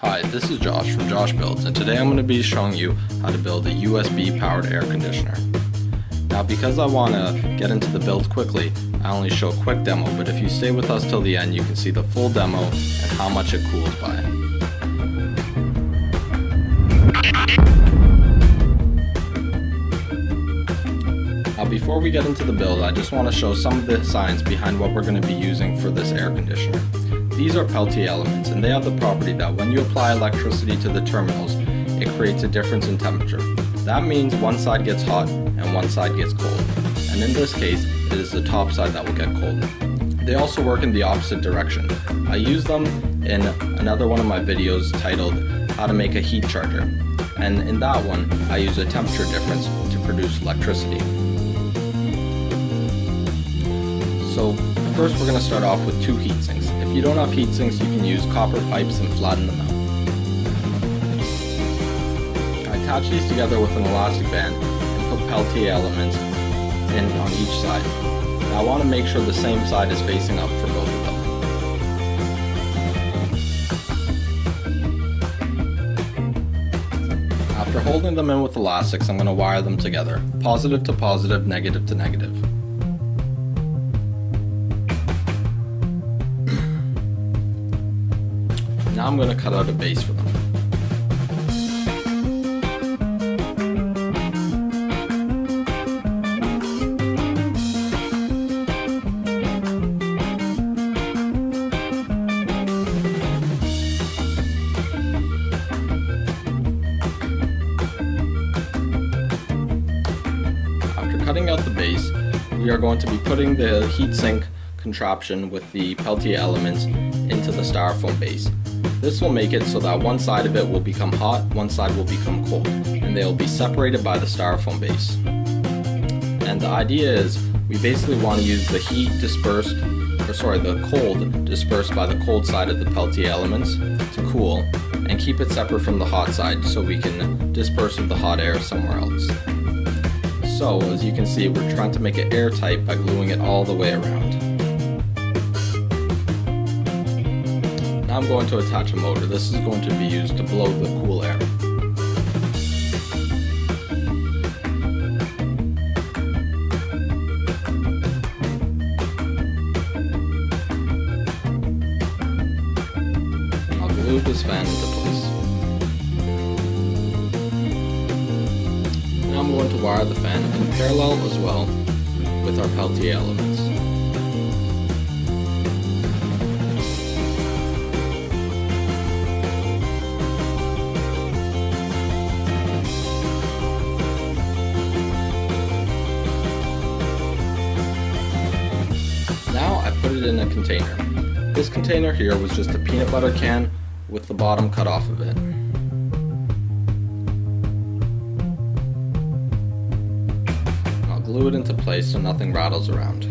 Hi, this is Josh from Josh Builds, and today I'm going to be showing you how to build a USB powered air conditioner. Now, because I want to get into the build quickly, I only show a quick demo, but if you stay with us till the end, you can see the full demo and how much it cools by. Now, before we get into the build, I just want to show some of the science behind what we're going to be using for this air conditioner. These are Peltier elements, and they have the property that when you apply electricity to the terminals, it creates a difference in temperature. That means one side gets hot and one side gets cold. And in this case, it is the top side that will get cold. They also work in the opposite direction. I use them in another one of my videos titled How to Make a Heat Charger. And in that one, I use a temperature difference to produce electricity. So first we're going to start off with two heat sinks. If you don't have heat sinks, you can use copper pipes and flatten them out. I attach these together with an elastic band and put Peltier elements in on each side. Now I want to make sure the same side is facing up for both of them. After holding them in with elastics, I'm going to wire them together, positive to positive, negative to negative. Now I'm going to cut out a base for them. After cutting out the base, we are going to be putting the heatsink contraption with the Peltier elements into the styrofoam base. This will make it so that one side of it will become hot, one side will become cold, and they will be separated by the styrofoam base. And the idea is we basically want to use the cold dispersed by the cold side of the Peltier elements to cool, and keep it separate from the hot side so we can disperse the hot air somewhere else. So as you can see, we're trying to make it airtight by gluing it all the way around. I'm going to attach a motor. This is going to be used to blow the cool air. I'll glue this fan into place. Now I'm going to wire the fan in parallel as well with our Peltier elements. Now I put it in a container. This container here was just a peanut butter can with the bottom cut off of it. I'll glue it into place so nothing rattles around.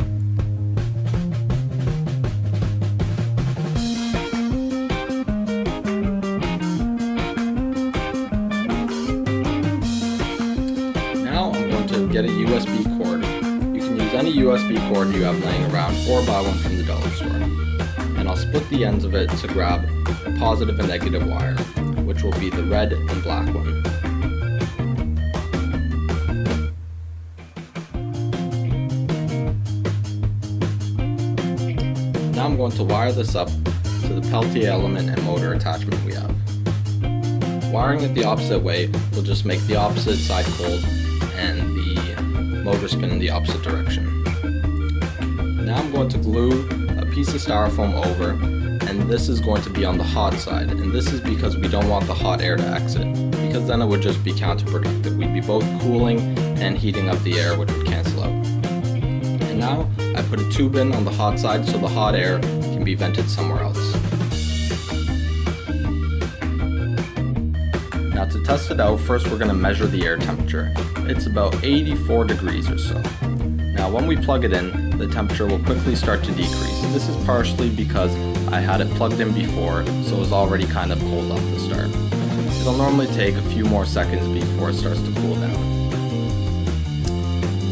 Now I'm going to get a USB cord. Any USB cord you have laying around, or buy one from the dollar store. And I'll split the ends of it to grab a positive and negative wire, which will be the red and black one. Now I'm going to wire this up to the Peltier element and motor attachment we have. Wiring it the opposite way will just make the opposite side cold and the motor spin in the opposite direction. Now I'm going to glue a piece of styrofoam over, and this is going to be on the hot side, and this is because we don't want the hot air to exit, because then it would just be counterproductive. We'd be both cooling and heating up the air, which would cancel out. And now I put a tube in on the hot side so the hot air can be vented somewhere else. Now to test it out, first we're going to measure the air temperature. It's about 84 degrees or so. Now when we plug it in, the temperature will quickly start to decrease. This is partially because I had it plugged in before, so it was already kind of cold off the start. It'll normally take a few more seconds before it starts to cool down.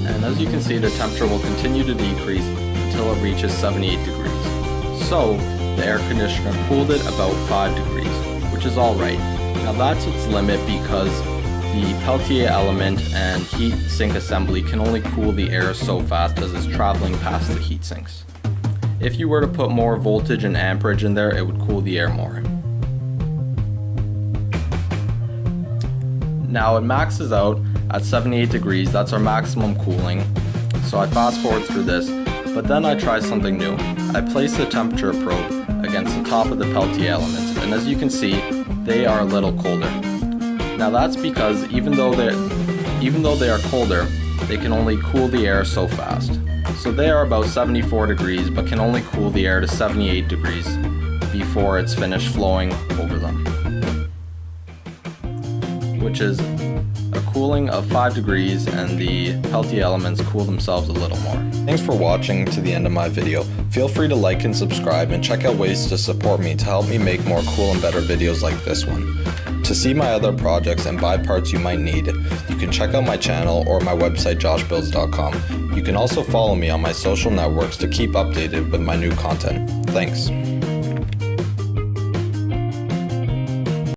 And as you can see, the temperature will continue to decrease until it reaches 78 degrees. So the air conditioner cooled it about 5 degrees, which which is alright. Now that's its limit because the Peltier element and heat sink assembly can only cool the air so fast as it's traveling past the heat sinks. If you were to put more voltage and amperage in there, it would cool the air more. Now it maxes out at 78 degrees, that's our maximum cooling. So I fast forward through this, but then I try something new. I place the temperature probe against the top of the Peltier elements, and as you can see, they are a little colder. Now that's because even though they are colder, they can only cool the air so fast. So they are about 74 degrees, but can only cool the air to 78 degrees before it's finished flowing over them, which is a cooling of 5 degrees, and the Peltier elements cool themselves a little more. Thanks for watching to the end of my video. Feel free to like and subscribe and check out ways to support me to help me make more cool and better videos like this one. To see my other projects and buy parts you might need, you can check out my channel or my website joshbuilds.com. You can also follow me on my social networks to keep updated with my new content. Thanks.